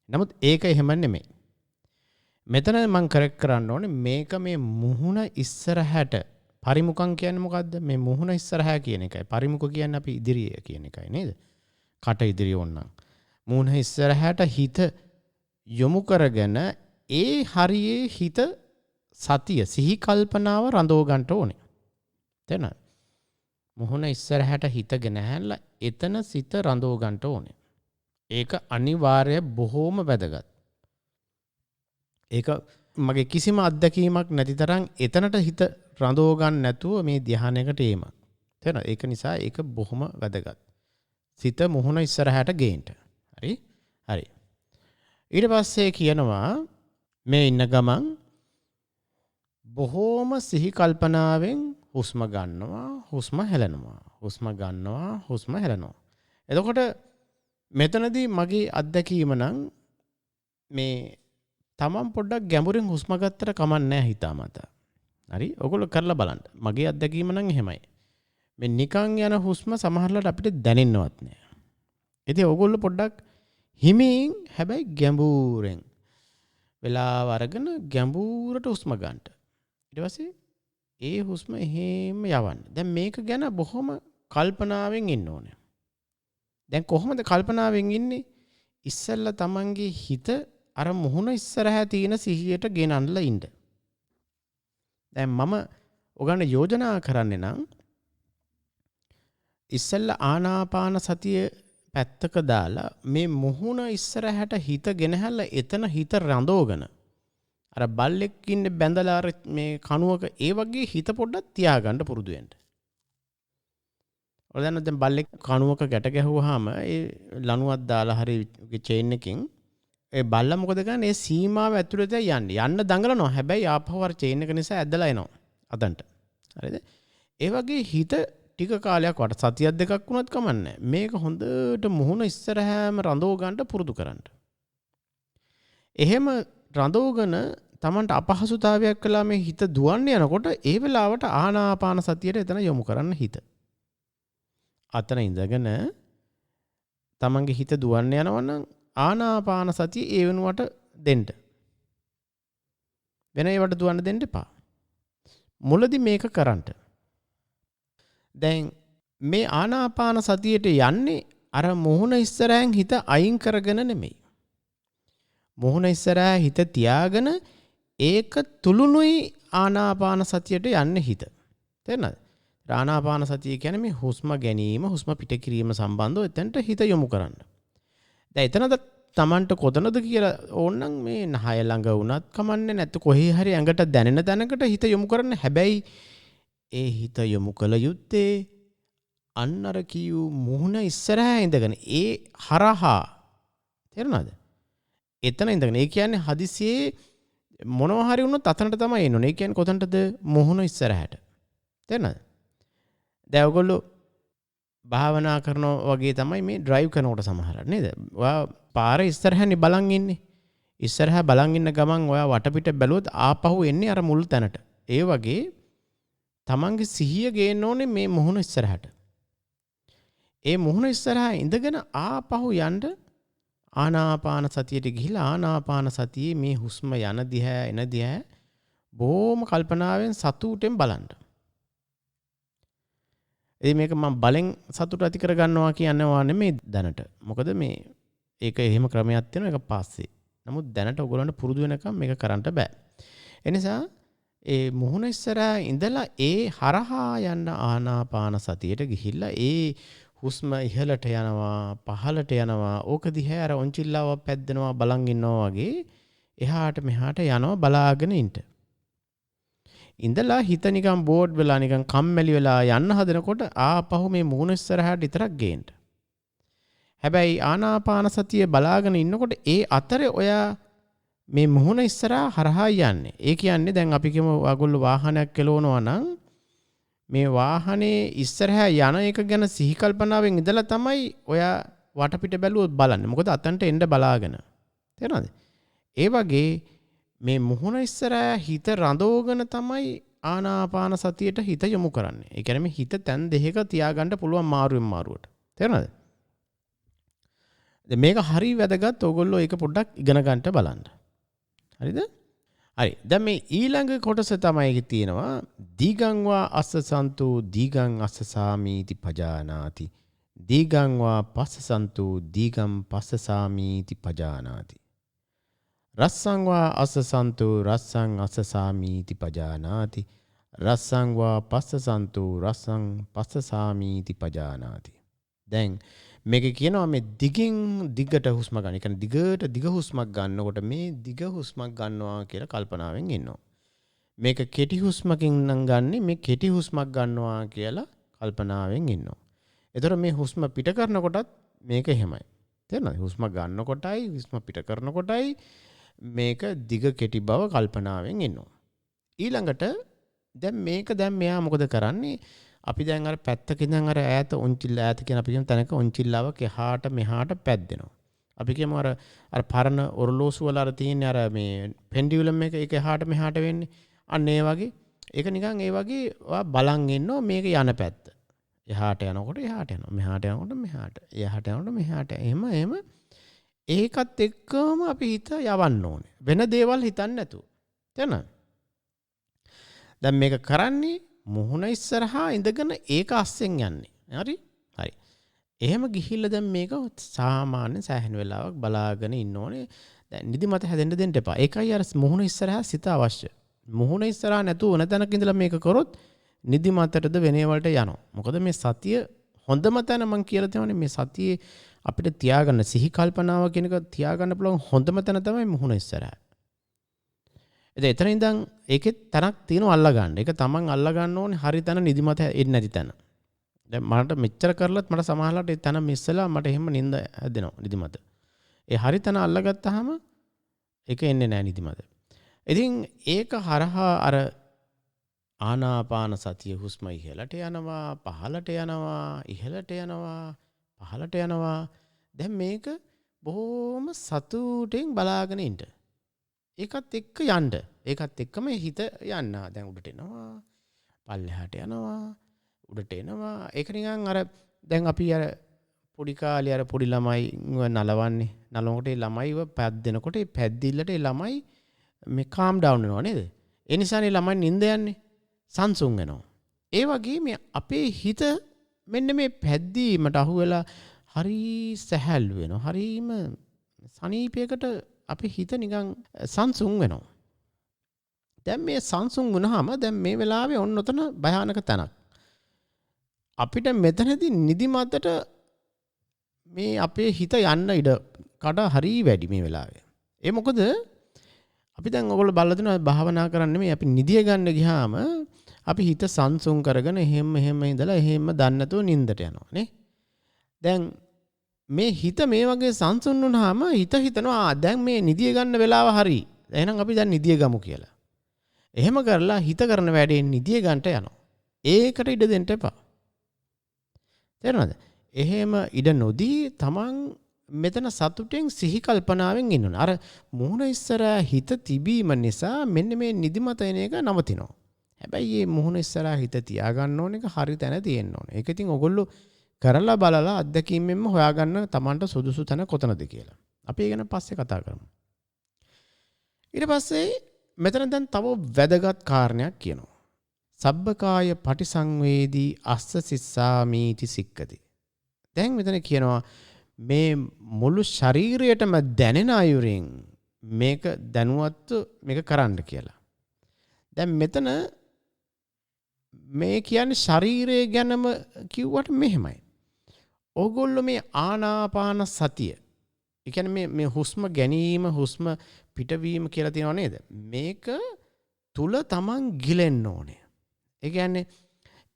නමුත් ඒක එහෙම නෙමෙයි. මෙතන මම කරෙක්ට් කරන්න ඕනේ මේක මේ මුහුණ ඉස්සරහට පරිමුඛං කියන්නේ මොකද්ද? මේ මුහුණ ඉස්සරහා කියන එකයි. පරිමුඛ කියන්නේ අපි ඉදිරිය කියන එකයි නේද? කට ඉදිරිය ඕනනම්. මුහුණ ඉස්සරහට හිත යොමු කරගෙන ඒ හරියේ හිත සතිය සිහි කල්පනාව රඳව ගන්න ඕනේ. තේරෙනවද? මුහුණ ඉස්සරහට හිතගෙන හැල්ලා එතන සිත රඳව ගන්න ඕනේ. ඒක අනිවාර්ය බොහෝම වැදගත්. ඒක මගේ කිසිම අත්දැකීමක් නැති තරම් එතනට හිත රඳව ගන්න නැතුව මේ ධ්‍යානයකට ඒම. තේරෙනවද? ඒක නිසා ඒක බොහොම වැදගත්. සිත මුහුණ ඉස්සරහට ගේන්න. හරි? හරි. ඊට පස්සේ කියනවා මේ ඉන්න ගමන් බොහෝම සිහි කල්පනාවෙන් හුස්ම ගන්නවා, හුස්ම හෙලනවා. හුස්ම ගන්නවා, හුස්ම හෙලනවා. එතකොට මෙතනදී මගේ අත්දැකීම නම් මේ තමන් පොඩ්ඩක් ගැඹුරින් හුස්ම ගත්තට කමක් නැහැ හිතාමතා. හරි? ඔයගොල්ලෝ කරලා බලන්න. මගේ අත්දැකීම නම් එහෙමයි. මේ නිකන් යන හුස්ම සමහරවිට අපිට දැනෙන්නවත් නෑ. ඉතින් ඔයගොල්ලෝ පොඩ්ඩක් හිමින් හැබැයි ගැඹුරෙන් වෙලාව අරගෙන ගැඹුරට හුස්ම ගන්න. ඊට පස්සේ ඒ හුස්ම එහෙම යවන්න. දැන් මේක ගැන බොහොම කල්පනාවෙන් ඉන්න ඕනේ. දැන් කොහොමද කල්පනාවෙන් ඉන්නේ? ඉස්සෙල්ලා තමන්ගේ හිත අර මුහුණ ඉස්සරහා තියෙන සිහියට ගෙනල්ලා ඉන්න. දැන් මම ඔයගොල්ලන්ට යෝජනා කරන්නේ නම් ඉස්සෙල්ලා ආනාපාන සතිය පැත්තක දාලා මේ මුහුණ ඉස්සරහට හිත ගෙනහැල්ලා එතන හිත රඳවගෙන අර බල්ලෙක් ඉන්නේ බැඳලා අර මේ කණුවක ඒ වගේ හිත පොඩ්ඩක් තියාගන්න පුරුදු වෙන්න. ඔය දැන් බල්ලෙක් කණුවක ගැට ගැහුවාම ඒ ලණුවක් දාලා හරි චේන් එකකින් ඒ බල්ලා මොකද කරන්නේ? ඒ සීමාව ඇතුළත යන්න දඟලනවා. හැබැයි ආපහු අර චේන් එක නිසා ඇදලා එනවා අතන්ට. හරිද? ඒ වගේ හිත ටික කාලයක් වට සතියක් දෙකක් වුණත් කමන්නේ. මේක හොඳට මුහුණ ඉස්සරහාම රඳව ගන්න පුරුදු කරන්න. එහෙම රඳවගෙන Tamanට අපහසුතාවයක් කළා මේ හිත දුවන්න යනකොට ඒ වෙලාවට ආනාපාන සතියට එතන යොමු කරන්න හිත. අතන ඉඳගෙන Tamanගේ හිත දුවන්න යනවා නම් ආනාපාන සතිය ඒ වෙනුවට දෙන්න. වෙන ඒවට දුවන්න දෙන්න එපා. මුලදී මේක කරන්න. දැන් මේ ආනාපාන සතියට යන්නේ අර මුහුණ ඉස්සරහින් හිත අයින් කරගෙන නෙමෙයි. මුහුණ ඉස්සරහා හිත තියාගෙන ඒක තුලුනුයි ආනාපාන සතියට යන්නේ හිත. තේරෙනවද? ආනාපාන සතිය කියන්නේ මේ හුස්ම ගැනීම, හුස්ම පිට කිරීම සම්බන්ධව එතනට හිත යොමු කරන්න. දැන් එතනද Tamanට කොතනද කියලා ඕනනම් මේ නහය ළඟ වුණත් කමන්නේ නැත්නම් කොහේ හරි ඇඟට දැනෙන තැනකට හිත යොමු කරන්න. හැබැයි ඒ හිත යොමු කළ යුත්තේ අන්න අර කියු මුහුණ ඉස්සරහා ඉඳගෙන ඒ හරහා. තේරුණාද? එතන ඉඳගෙන ඒ කියන්නේ හදිසියේ මොනවා හරි වුණොත් අතනට තමයි එන්න ඕනේ. ඒ කියන්නේ කොතනටද? මුහුණ ඉස්සරහට. තේරුණාද? දැන් ඔයගොල්ලෝ භාවනා කරනවා වගේ තමයි මේ ඩ්‍රයිව් කරනකොට සමහර නේද? ඔයා පාරේ ඉස්සරහනේ බලන් ඉන්නේ. ඉස්සරහා බලන් ඉන්න ගමන් ඔයා වටපිට බැලුවොත් ආපහු එන්නේ අර මුල් තැනට. ඒ වගේ තමන්ගේ සිහිය ගේන්න ඕනේ මේ මුහුණ ඉස්සරහට. ඒ මුහුණ ඉස්සරහා ඉඳගෙන ආපහු යන්න ආනාපාන සතියට ගිහිලා ආනාපාන සතියේ මේ හුස්ම යන දිහා එන දිහා බොහොම කල්පනාවෙන් සතුටෙන් බලන්න. මේක මම බලෙන් සතුට ඇති කර ගන්නවා කියනවා නෙමෙයි දැනට. මොකද මේ ඒක එහෙම ක්‍රමයක් තියෙනවා ඒක පස්සේ. නමුත් දැනට ඔයගොල්ලන්ට පුරුදු වෙනකම් මේක කරන්න බෑ. ඒ නිසා ඒ මුහුණ ඉස්සරහා ඉඳලා ඒ හරහා යන ආනාපාන සතියට ගිහිල්ලා ඒ හුස්ම ඉහළට යනවා පහළට යනවා ඕක දිහා අර ඔන්චිල්ලාවක් පැද්දෙනවා බලන් ඉන්නවා වගේ එහාට මෙහාට යනවා බලාගෙන ඉන්න. ඉඳලා හිත නිකන් බෝඩ් වෙලා නිකන් කම්මැලි වෙලා යන්න හදනකොට ආපහු මේ මුහුණ ඉස්සරහට විතරක් ගේන්න. හැබැයි ආනාපාන සතිය බලාගෙන ඉන්නකොට ඒ අතරේ ඔයා මේ මුහුණ ඉස්සරහා හරහා යන්නේ. ඒ කියන්නේ දැන් අපි කියමු ඔයගොල්ලෝ වාහනයක් කෙලවනවා නම් මේ වාහනේ ඉස්සරහා යන එක ගැන සිහි කල්පනාවෙන් ඉඳලා තමයි ඔයා වටපිට බැලුවොත් බලන්නේ. මොකද අතන්ට එන්න බලාගෙන. තේරෙනවද? ඒ වගේ මේ මුහුණ ඉස්සරහා හිත රඳවගෙන තමයි ආනාපාන සතියට හිත යොමු කරන්නේ. ඒ කියන්නේ මේ හිත තැන් දෙකක තියාගන්න පුළුවන් මාරුවෙන් මාරුවට. තේරෙනවද? දැන් මේක හරිය වැදගත්. ඕගොල්ලෝ ඒක පොඩ්ඩක් ඉගෙන ගන්න බලන්න. හරිද? හරි. දැන් මේ ඊළඟ කොටස තමයි තියෙනවා දීගං වා අස්සසන්තු දීගං අස්සසාමීති පජානාති. දීගං වා පස්සසන්තු දීගං පස්සසාමීති පජානාති. රස්සං වා අස්සසන්තු රස්සං අස්සසාමීති පජානාති. රස්සං වා පස්සසන්තු රස්සං පස්සසාමීති පජානාති. දැන් මේක කියනවා මේ දිගින් දිගට හුස්ම ගන්න. ඒ කියන්නේ දිගට දිග හුස්මක් ගන්නකොට මේ දිග හුස්මක් ගන්නවා කියලා කල්පනාවෙන් ඉන්නවා. මේක කෙටි හුස්මකින් නම් ගන්නෙ මේ කෙටි හුස්මක් ගන්නවා කියලා කල්පනාවෙන් ඉන්නවා. එතකොට මේ හුස්ම පිට කරනකොටත් මේක එහෙමයි. තේරෙනවද? හුස්ම ගන්නකොටයි හුස්ම පිට කරනකොටයි මේක දිග කෙටි බව කල්පනාවෙන් ඉන්නවා. ඊළඟට දැන් මේක දැන් මෙයා මොකද කරන්නේ? අපි දැන් අර පැත්තක ඉඳන් අර ඈත ඔන්චිල්ල ඈත කියන අපි කියමු තැනක ඔන්චිල්ලාවක් එහාට මෙහාට පැද්දෙනවා. අපි කියමු අර පරණ ඔරලෝසු වල අර තියෙන අර මේ පෙන්ඩියුලම් එක ඒක එහාට මෙහාට වෙන්නේ. අන්න ඒ වගේ. ඒක නිකන් ඒ වගේ ඔයා බලන් ඉන්නවා මේක යන පැත්ත. එහාට යනකොට එහාට යනවා. මෙහාට යනකොට මෙහාට. එහාට යනකොට මෙහාට. එහෙම ඒකත් එක්කම අපි හිත යවන්න ඕනේ. වෙන දේවල් හිතන්නේ නැතුව. තේරෙනවද? දැන් මේක කරන්නේ මුහුණ ඉස්සරහා ඉඳගෙන ඒක අස්සෙන් යන්නේ. හරි? හරි. එහෙම ගිහිල්ලා දැන් මේක සාමාන්‍ය සෑහෙන වෙලාවක් බලාගෙන ඉන්න ඕනේ. දැන් නිදිමත හැදෙන්න දෙන්න එපා. ඒකයි අර මුහුණ ඉස්සරහා සිත අවශ්‍ය. මුහුණ ඉස්සරහා නැතුව වෙන තැනක ඉඳලා මේක කරොත් නිදිමතටද වෙනේ වලට යනවා. මොකද මේ සතිය හොඳම තැන මම කියලා තියෙනවානේ මේ සතියේ අපිට තියාගන්න සිහි කල්පනාව කියන එක තියාගන්න පුළුවන් හොඳම තැන තමයි මුහුණ ඉස්සරහා. එතන ඉඳන් ඒකෙත් තැනක් තියෙනවා අල්ල ගන්න. ඒක තමන් අල්ල ගන්න ඕනේ හරි තැන නිදිමත එන්නේ නැති තැන. දැන් මට මෙච්චර කරලත් මට සමහරවිට ඒ තැන මිස්සලා මට එහෙම නිින්ද හැදෙනවා නිදිමත. ඒ හරි තැන අල්ලගත්තාම ඒක එන්නේ නැහැ නිදිමත. ඉතින් ඒක හරහා අර ආනාපාන සතිය හුස්ම ඉහළට යනවා පහළට යනවා ඉහළට යනවා පහළට යනවා. දැන් මේක බොහොම සතුටින් බලාගෙන ඉන්න. ඒකත් එක්ක යන්න. ඒකත් එක්කම හිත යන්න. දැන් උඩට එනවා. පල්ලෙහාට යනවා. උඩට එනවා. ඒක නිකන් අර දැන් අපි අර පොඩි කාලේ අර පොඩි ළමයි නලවන්නේ. නලවනකොට ඒ ළමයිව පැද්දෙනකොට ඒ පැද්දිල්ලට ඒ ළමයි මේ කාම් ඩවුන් වෙනවා නේද? ඒ නිසානේ ළමයි නිින්ද යන්නේ. සංසුන් වෙනවා. ඒ වගේ මේ අපේ හිත මෙන්න මේ පැද්දීමට අහු වෙලා හරි සැහැල්ලු වෙනවා. හරිම සනීපයකට අපේ හිත නිකන් සංසුන් වෙනවා. දැන් මේ සංසුන් වුණාම දැන් මේ වෙලාවේ ඔන්න ඔතන භයානක තැනක්. අපිට මෙතනදී නිදිමතට මේ අපේ හිත යන්න ඉඩ කඩ හරි වැඩි මේ වෙලාවේ. ඒ මොකද අපි දැන් ඔයගොල්ලෝ බලලා දෙනවා භාවනා කරන්නේ මේ අපි නිදිය ගන්න ගියාම අපි හිත සංසුන් කරගෙන එහෙම ඉඳලා එහෙම දන්නේ නැතුව නිින්දට යනවා නේ. දැන් මේ හිත මේ වගේ සංසුන් වුණාම හිත හිතනවා දැන් මේ නිදිය ගන්න වෙලාව හරි. එහෙනම් අපි දැන් නිදිය ගමු කියලා. එහෙම කරලා හිත කරන වැඩේ නිදිය ගන්නට යනවා. ඒකට ඉඩ දෙන්න එපා. තේරෙනවද? එහෙම ඉඩ නොදී තමන් මෙතන සතුටෙන් සිහි කල්පනාවෙන් ඉන්න ඕනේ. අර මුහුණ ඉස්සරහා හිත තිබීම නිසා මෙන්න මේ නිදිමත එන එක නවතිනවා. හැබැයි මේ මුහුණ ඉස්සරහා හිත තියාගන්න ඕන එක හරි තැන තියෙන්න ඕනේ. ඒක ඉතින් ඔයගොල්ලෝ කරලා බලලා අත්දැකීමෙන්ම හොයාගන්න තමන්ට සුදුසු තැන කොතනද කියලා. අපි ඒ ගැන පස්සේ කතා කරමු. ඊට පස්සේ මෙතන දැන් තව වැදගත් කාරණයක් කියනවා. සබ්බකාය පටිසංවේදී අස්ස සිස්සාමීති සික්කති. දැන් මෙතන කියනවා මේ මුළු ශරීරයටම දැනෙන අයුරින් මේක දැනුවත්ව මේක කරන්න කියලා. දැන් මෙතන මේ කියන්නේ ශරීරය ගැනම කිව්වට මෙහෙමයි. ඕගොල්ලෝ මේ ආනාපාන සතිය. ඒ කියන්නේ මේ හුස්ම ගැනීම හුස්ම පිටවීම කියලා තියෙනව නේද? මේක තුල තමන් ගිලෙන්න ඕනේ. ඒ කියන්නේ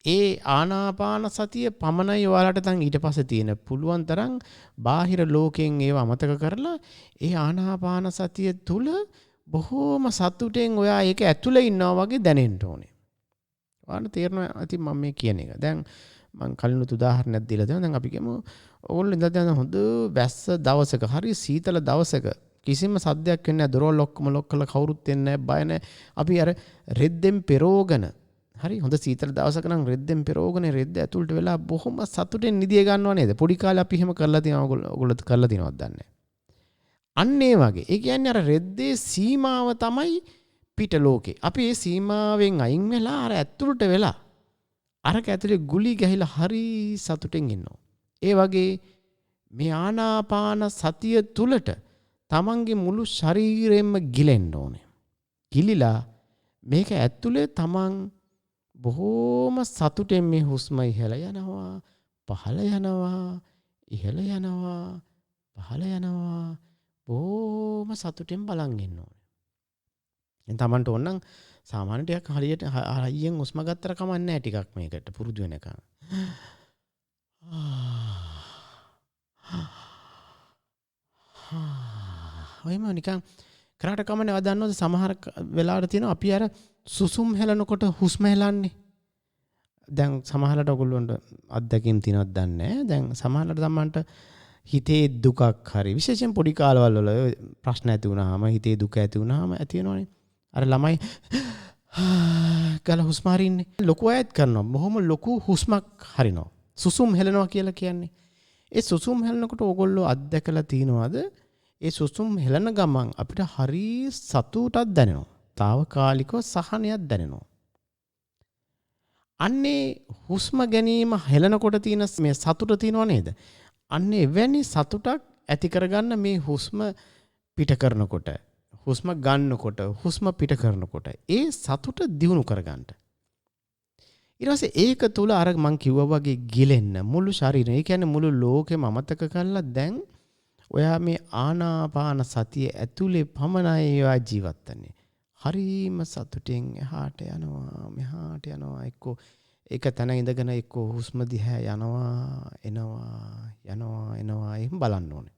ඒ ආනාපාන සතිය පමණයි ඔයාලට තන් ඊට පස්සේ තියෙන පුළුවන් තරම් බාහිර ලෝකයෙන් ඒව අමතක කරලා ඒ ආනාපාන සතිය තුල බොහෝම සතුටෙන් ඔයා ඒක ඇතුලේ ඉන්නවා වගේ දැනෙන්න ඕනේ. ඔයාලට තේරෙනවා ඇති මම මේ කියන එක. දැන් මම කලිනුත් උදාහරණයක් දීලා දෙනවා. දැන් අපි කියමු ඕගොල්ලෝ ඉඳලා දැන් හොඳ වැස්ස දවසක හරි සීතල දවසක කිසිම සද්දයක් වෙන්නේ නැහැ. දොරවල් ඔක්කොම ලොක් කරලා කවුරුත් එන්නේ නැහැ. බය නැහැ. අපි අර රෙද්දෙන් පෙරෝගෙන හරි හොඳ සීතල දවසක නම් රෙද්දෙන් පෙරෝගෙන රෙද්ද ඇතුළට වෙලා බොහොම සතුටෙන් නිදිය ගන්නව නේද? පොඩි කාලේ අපි එහෙම කරලා තියෙනවා. ඔයගොල්ලෝ කරලා තියෙනවද දන්නේ නැහැ. අන්න ඒ වගේ. ඒ කියන්නේ අර රෙද්දේ සීමාව තමයි පිට ලෝකේ. අපි ඒ සීමාවෙන් අයින් වෙලා අර ඇතුළට වෙලා අරක ඇතුලේ ගුලි ගැහිලා හරි සතුටෙන් ඉන්නවා. ඒ වගේ මේ ආනාපාන සතිය තුලට තමන්ගේ මුළු ශරීරයෙන්ම ගිලෙන්න ඕනේ. ගිලිලා මේක ඇතුලේ තමන් බොහෝම සතුටෙන් මේ හුස්ම ඉහළ යනවා, පහළ යනවා, ඉහළ යනවා, පහළ යනවා. බොහෝම සතුටෙන් බලන් ඉන්න ඕනේ. දැන් තමන්ට ඕන නම් සාමාන්‍ය ටිකක් හරියට හයියෙන් හුස්ම ගත්තර කමන්නේ නැහැ ටිකක් මේකට පුරුදු වෙනකන්. ඔයම නිකන් කරාට කමන්නේ වදන්නොත් සමහර වෙලාවට තියෙනවා අපි අර සුසුම් හෙලනකොට හුස්ම හෙලන්නේ. දැන් සමහරවිට ඔයගොල්ලන්ට අත්දැකීම් තියෙනවද දන්නේ නැහැ. දැන් සමහරවිට තමන්ට හිතේ දුකක් හරි විශේෂයෙන් පොඩි කාලවල වල ප්‍රශ්න ඇති වුනහම හිතේ දුක ඇති වුනහම ඇති වෙනවනේ. අර ළමයි ගාලා හුස්ම හරින්නේ. ලොකු අයත් කරනවා. බොහොම ලොකු හුස්මක් හරිනවා. සුසුම් හෙලනවා කියලා කියන්නේ. ඒ සුසුම් හෙලනකොට ඕගොල්ලෝ අත්දැකලා තියනවාද? ඒ සුසුම් හෙලන ගමන් අපිට හරි සතුටක් දැනෙනවා. తాවකාලිකව සහනයක් දැනෙනවා. අන්නේ හුස්ම ගැනීම හෙලනකොට තියෙන මේ සතුට තියෙනව නේද? අන්න එවැනි සතුටක් ඇති කරගන්න මේ හුස්ම පිට කරනකොට, හුස්ම ගන්නකොට, හුස්ම පිට කරනකොට ඒ සතුට දියුණු කරගන්න. ඊට පස්සේ ඒක තුල අර මං කිව්වා වගේ ගිලෙන්න මුළු ශරීරය, ඒ කියන්නේ මුළු ලෝකෙම අමතක කරලා දැන් ඔයා මේ ආනාපාන සතිය ඇතුලේ පමණයි ඔයා ජීවත් වෙන්නේ. හරීම සතුටින් එහාට යනවා මෙහාට යනවා එක්කෝ ඒක තන ඉඳගෙන එක්කෝ හුස්ම දිහා යනවා එහෙම බලන්න ඕනේ.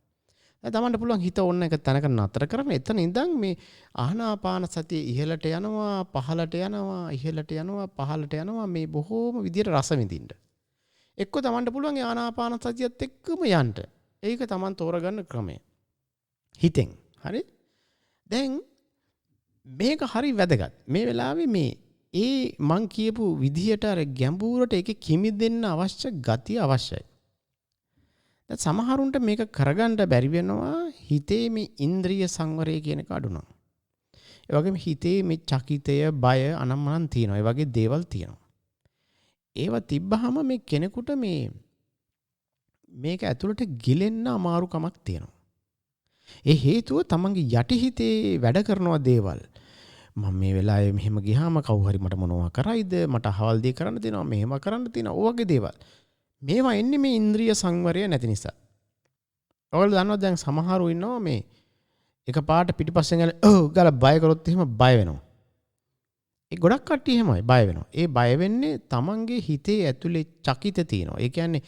දැන් තමන්ට පුළුවන් හිත ඕන එක තැනක නතර කරගෙන එතන ඉඳන් මේ ආනාපාන සතිය ඉහළට යනවා පහළට යනවා ඉහළට යනවා පහළට යනවා මේ බොහෝම විදියට රස විඳින්න. එක්කෝ තමන්ට පුළුවන් ඒ ආනාපාන සතියත් එක්කම යන්න. ඒක තමන් තෝරගන්න ක්‍රමය. හිතෙන්. හරි? දැන් මේක හරි වැදගත්. මේ වෙලාවේ මේ මං කියපු විදිහට අර ගැඹුරට ඒකේ කිමිදෙන්න අවශ්‍ය ගතිය අවශ්‍යයි. දැන් සමහරුන්ට මේක කරගන්න බැරි වෙනවා හිතේ මේ ඉන්ද්‍රිය සංවරය කියන එක අඩුනවා. ඒ වගේම හිතේ මේ චකිතය, බය, අනම්මනම් තියෙනවා. ඒ වගේ දේවල් තියෙනවා. ඒව තිබ්බහම මේ කෙනෙකුට මේක ඇතුළට ගිලෙන්න අමාරුකමක් තියෙනවා. ඒ හේතුව තමන්ගේ යටිහිතේ වැඩ කරනවා දේවල්. මම මේ වෙලාවේ මෙහෙම ගියාම කවුරු හරි මට මොනවා කරයිද? මට අහවල් දේ කරන්න තියෙනවා, මෙහෙම කරන්න තියෙනවා. ඔය වගේ දේවල්. මේවා එන්නේ මේ ඉන්ද්‍රිය සංවරය නැති නිසා. ඔයාලා දන්නවා දැන් සමහරව ඉන්නවා මේ එකපාරට පිටිපස්සෙන් ගාලා බය කරොත් එහෙම බය වෙනවා. ඒ ගොඩක් කට්ටිය එහෙමයි බය වෙනවා. ඒ බය වෙන්නේ තමන්ගේ හිතේ ඇතුලේ චකිත තියෙනවා. ඒ කියන්නේ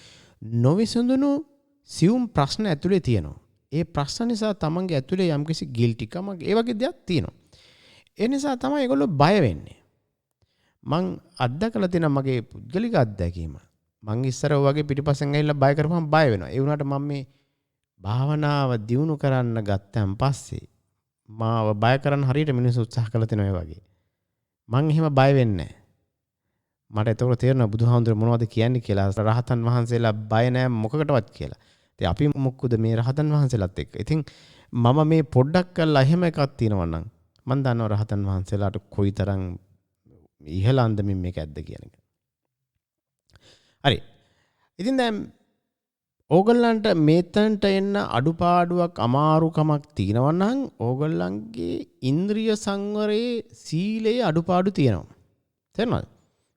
නොවිසඳුණු සියුම් ප්‍රශ්න ඇතුලේ තියෙනවා. ඒ ප්‍රශ්න නිසා තමන්ගේ ඇතුලේ යම්කිසි ගිල්ටිකමක් ඒ වගේ දෙයක් තියෙනවා. ඒ නිසා තමයි ඒගොල්ලෝ බය වෙන්නේ. මං අත්දකලා තියෙන මගේ පුද්ගලික අත්දැකීම. මං ඉස්සර ඔය වගේ පිටිපස්සෙන් ඇවිල්ලා බය කරපුවම බය වෙනවා. ඒ වුණාට මම මේ භාවනාව දියුණු කරන්න ගත්තන් පස්සේ මාව බය කරන්න හරියට මිනිස්සු උත්සාහ කළා තියෙනවා ඒ වගේ. මං එහෙම බය වෙන්නේ නැහැ. මට ඒතකොට තේරෙනවා බුදුහාමුදුරුවෝ මොනවද කියන්නේ කියලා. රහතන් වහන්සේලා බය නැහැ මොකකටවත් කියලා. ඉතින් අපි මොකද මේ රහතන් වහන්සේලාත් එක්ක. ඉතින් මම මේ පොඩ්ඩක් කළා එහෙම එකක් තියෙනවා නම් මම දන්නවා රහතන් වහන්සේලාට කොයිතරම් ඉහළ අන්දමින් මේක ඇද්ද කියන එක. හරි. ඉතින් දැන් ඕගොල්ලන්ට මේතන්ට එන්න අඩුපාඩුවක් අමාරුකමක් තියෙනවා නම් ඕගොල්ලන්ගේ ඉන්ද්‍රිය සංවරයේ සීලයේ අඩුපාඩු තියෙනවා. තේරුණාද?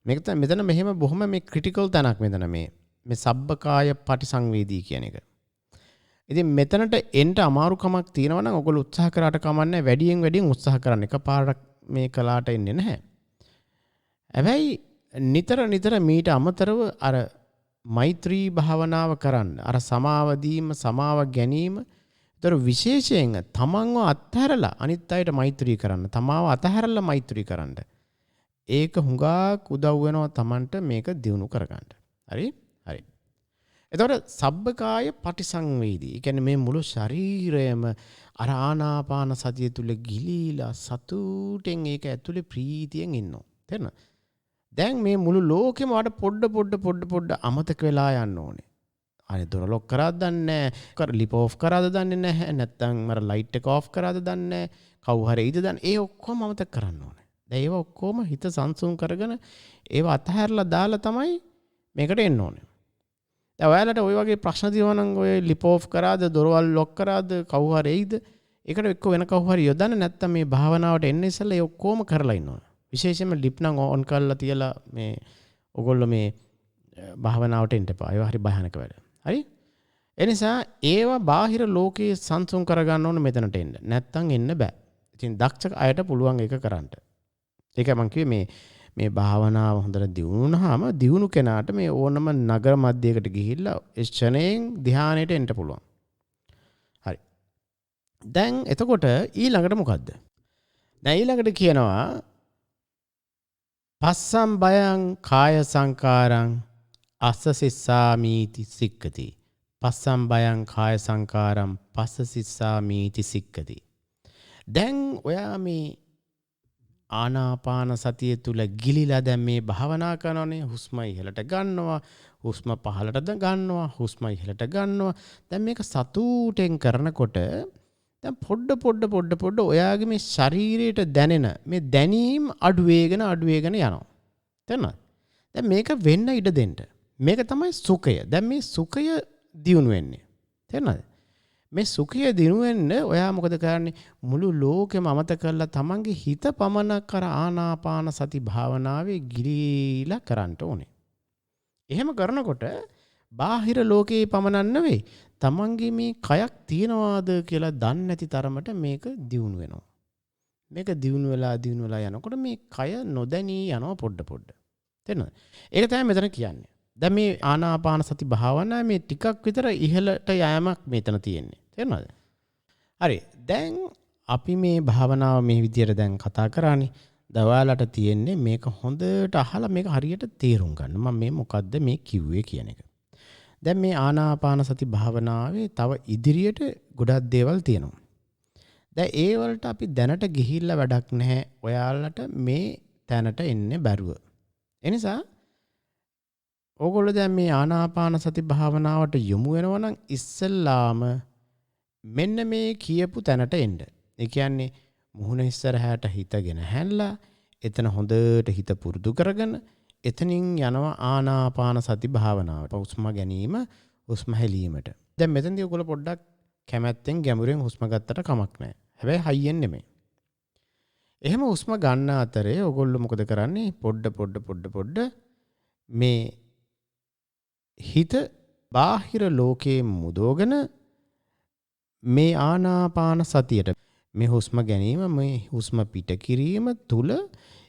මේක තමයි මෙතන මෙහෙම බොහොම මේ ක්‍රිටිකල් තැනක් මෙතන මේ සබ්බකාය පටිසංවේදී කියන එක. ඉතින් මෙතනට එන්න අමාරුකමක් තියෙනවා නම් ඔයගොල්ලෝ උත්සාහ කරාට කමන්නේ වැඩියෙන් උත්සාහ කරන්න. එකපාරක් මේ කලාට එන්නේ නැහැ. හැබැයි නිතර මීට අමතරව අර මෛත්‍රී භාවනාව කරන්න. අර සමාව දීම, සමාව ගැනීම. ඒතර විශේෂයෙන් තමන්ව අත්හැරලා අනිත් අයට මෛත්‍රී කරන්න. තමාව අත්හැරලා මෛත්‍රී කරන්න. ඒක හුඟක් උදව් වෙනවා තමන්ට මේක දියුණු කරගන්න. හරි? හරි. එතකොට සබ්බකාය පටිසංවේදී. ඒ කියන්නේ මේ මුළු ශරීරයම අර ආනාපාන සතිය තුල ගිලීලා සතුටෙන් ඒක ඇතුලේ ප්‍රීතියෙන් ඉන්නවා. තේරෙනවද? දැන් මේ මුළු ලෝකෙම වඩ පොඩ අමතක වෙලා යන්න ඕනේ. අනේ දොර ලොක් කරාද දන්නේ නැහැ. ලිප් ඕෆ් කරාද දන්නේ නැහැ. නැත්තම් මර ලයිට් එක ඕෆ් කරාද දන්නේ නැහැ. කවු හරි ඉද දන්නේ. ඒ ඔක්කොම අමතක කරන්න ඕනේ. දැන් ඒව ඔක්කොම හිත සංසුන් කරගෙන ඒව අතහැරලා දාලා තමයි මේකට එන්න ඕනේ. දැන් ඔයාලට ওই වගේ ප්‍රශ්න තියෙනවා නම් ඔය ලිප් ඕෆ් කරාද දොරවල් ලොක් කරාද කවු හරි එයිද? ඒකට එක්ක වෙන කවු හරි යොදන්න නැත්තම් මේ භාවනාවට එන්න ඉස්සෙල්ලා ඒ ඔක්කොම කරලා ඉන්න ඕනේ. විශේෂයෙන්ම ලිප් නම් ඔන් කරලා තියලා මේ ඔයගොල්ලෝ මේ භාවනාවට එන්න එපා. ඒවා හරි භයානක වැඩ. හරි? ඒ නිසා ඒවා බාහිර ලෝකයේ සංසුන් කරගන්න ඕනේ මෙතනට එන්න. නැත්තම් එන්න බෑ. ඉතින් දක්ෂ අයට පුළුවන් ඒක කරන්න. ඒක මම කිව්වේ මේ භාවනාව හොඳට දියුණුනහම දියුණු කෙනාට මේ ඕනම නගර මැදයකට ගිහිල්ලා ක්ෂණයෙන් ධානයට එන්න පුළුවන්. හරි. දැන් එතකොට ඊළඟට මොකද්ද? දැන් ඊළඟට කියනවා පස්සම් බයං කාය සංකාරං අස්ස සිස්සාමීති සික්කති. පස්සම් බයං කාය සංකාරම් පස්ස සිස්සාමීති සික්කති. දැන් ඔයා මේ ආනාපාන සතිය තුල ගිලිලා දැන් මේ භාවනා කරනෝනේ. හුස්ම ඉහළට ගන්නවා, හුස්ම පහළට ගන්නවා, හුස්ම ඉහළට ගන්නවා. දැන් මේක සතුටෙන් කරනකොට දැන් පොඩ ඔයාගේ මේ ශරීරයට දැනෙන මේ දැනීම් අඩු වේගෙන යනවා. තේරෙනවද? දැන් මේක වෙන්න ඉඩ දෙන්න. මේක තමයි සුඛය. දැන් මේ සුඛය දියුණු වෙන්නේ. තේරෙනවද? මේ සුඛය දිනු වෙන්න ඔයා මොකද කරන්නේ? මුළු ලෝකෙම අමතක කරලා තමන්ගේ හිත පමණක් කර ආනාපාන සති භාවනාවේ ගිලීලා කරන්න ඕනේ. එහෙම කරනකොට බාහිර ලෝකේ පමණක් නෙවෙයි තමන්ගේ මේ කයක් තියනවාද කියලා දන්නේ නැති තරමට මේක දියුණු වෙනවා. මේක දියුණු වෙලා යනකොට මේ කය නොදැනී යනවා පොඩ. තේරෙනවද? ඒක තමයි මෙතන කියන්නේ. දැන් මේ ආනාපාන සති භාවනාව මේ ටිකක් විතර ඉහළට යෑමක් මෙතන තියෙන්නේ. තේරෙනවද? හරි. දැන් අපි මේ භාවනාව මේ විදියට දැන් කතා කරානේ. දවාලට තියෙන්නේ මේක හොඳට අහලා මේක හරියට තේරුම් ගන්න. මම මේ මොකද්ද මේ කිව්වේ කියන එක. දැන් මේ ආනාපාන සති භාවනාවේ තව ඉදිරියට ගොඩක් දේවල් තියෙනවා. දැන් ඒ වලට අපි දැනට ගිහිල්ලා වැඩක් නැහැ. ඔයාලට මේ තැනට එන්නේ බැරුව. ඒ නිසා ඕගොල්ලෝ දැන් මේ ආනාපාන සති භාවනාවට යොමු වෙනවා නම් ඉස්සෙල්ලාම මෙන්න මේ කියපු තැනට එන්න. ඒ කියන්නේ මුහුණ ඉස්සරහට හිතගෙන හැන්ලා එතන හොඳට හිත පුරුදු කරගෙන එතනින් යනවා ආනාපාන සති භාවනාවට. හුස්ම ගැනීම, හුස්ම හෙලීමට. දැන් මෙතනදී ඔයගොල්ලෝ පොඩ්ඩක් කැමැත්තෙන් ගැඹුරෙන් හුස්ම ගත්තට කමක් නැහැ. හැබැයි හයියෙන් නෙමෙයි. එහෙම හුස්ම ගන්න අතරේ ඔයගොල්ලෝ මොකද කරන්නේ? පොඩ්ඩ මේ හිත බාහිර ලෝකයේ මුදවගෙන මේ ආනාපාන සතියට මේ හුස්ම ගැනීම, මේ හුස්ම පිට කිරීම තුල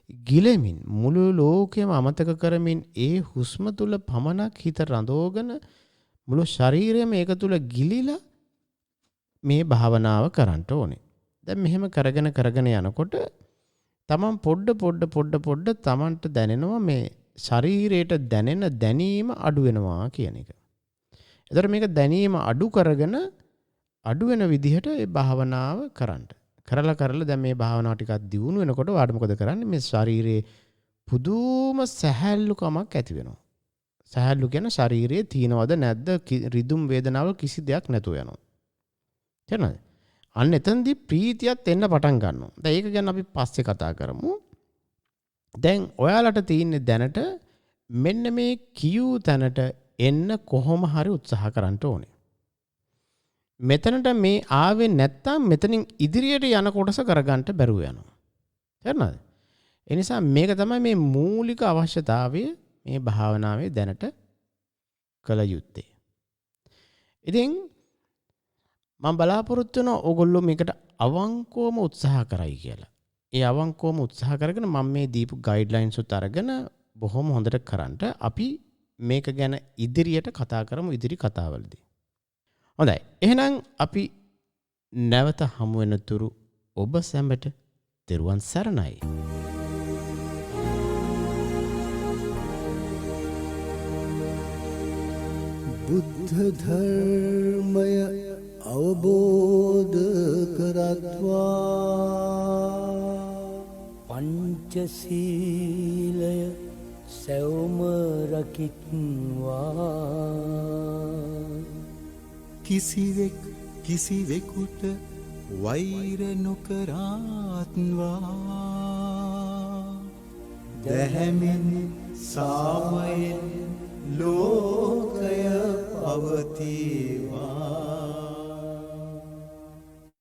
ගිලෙමින් මුළු ලෝකෙම අමතක කරමින් ඒ හුස්ම තුල පමණක් හිත රඳවගෙන මුළු ශරීරයම ඒක තුල ගිලිලා මේ භාවනාව කරන්න ඕනේ. දැන් මෙහෙම කරගෙන යනකොට තමන් පොඩ තමන්ට දැනෙනවා මේ ශරීරයට දැනෙන දැනීම අඩු වෙනවා කියන එක. ඒතර මේක දැනීම අඩු කරගෙන අඩු වෙන විදිහට ඒ භාවනාව කරන්න. කරලා දැන් මේ භාවනාව ටිකක් දියුණු වෙනකොට ඔයාලට මොකද කරන්නේ? මේ ශරීරයේ පුදුම සැහැල්ලුකමක් ඇති වෙනවා. සැහැල්ලු කියන ශරීරයේ තියනවද නැද්ද රිදුම් වේදනාවල් කිසි දෙයක් නැතුව යනවා. තේරෙනවද? අන්න එතනදී ප්‍රීතියත් එන්න පටන් ගන්නවා. දැන් ඒක ගැන අපි පස්සේ කතා කරමු. දැන් ඔයාලට තියෙන්නේ දැනට මෙන්න මේ කියූ තැනට එන්න කොහොම හරි උත්සාහ කරන්න ඕනේ. මෙතනට මේ ආවේ නැත්තම් මෙතනින් ඉදිරියට යන කොටස කරගන්න බැරුව යනවා. තේරුණාද? ඒ නිසා මේක තමයි මේ මූලික අවශ්‍යතාවය මේ භාවනාවේ දැනට කළ යුත්තේ. ඉතින් මම බලාපොරොත්තු වෙනවා ඕගොල්ලෝ මේකට අවංකවම උත්සාහ කරයි කියලා. ඒ අවංකවම උත්සාහ කරගෙන මම මේ දීපු ගයිඩ්ලයින්ස් උත් අරගෙන බොහොම හොඳට කරන්ට අපි මේක ගැන ඉදිරියට කතා කරමු ඉදිරි කතාවලදී. හොඳයි. එහෙනම් අපි නැවත හමු වෙනතුරු ඔබ සැමට තෙරුවන් සරණයි. බුද්ධ ධර්මය අවබෝධ කරත්වා පංචශීලය සැවොම රකිත්වා කිසිවෙකුට වෛර නොකරත්වා දැහැමින් සාමයෙන් ලෝකය පවතිවා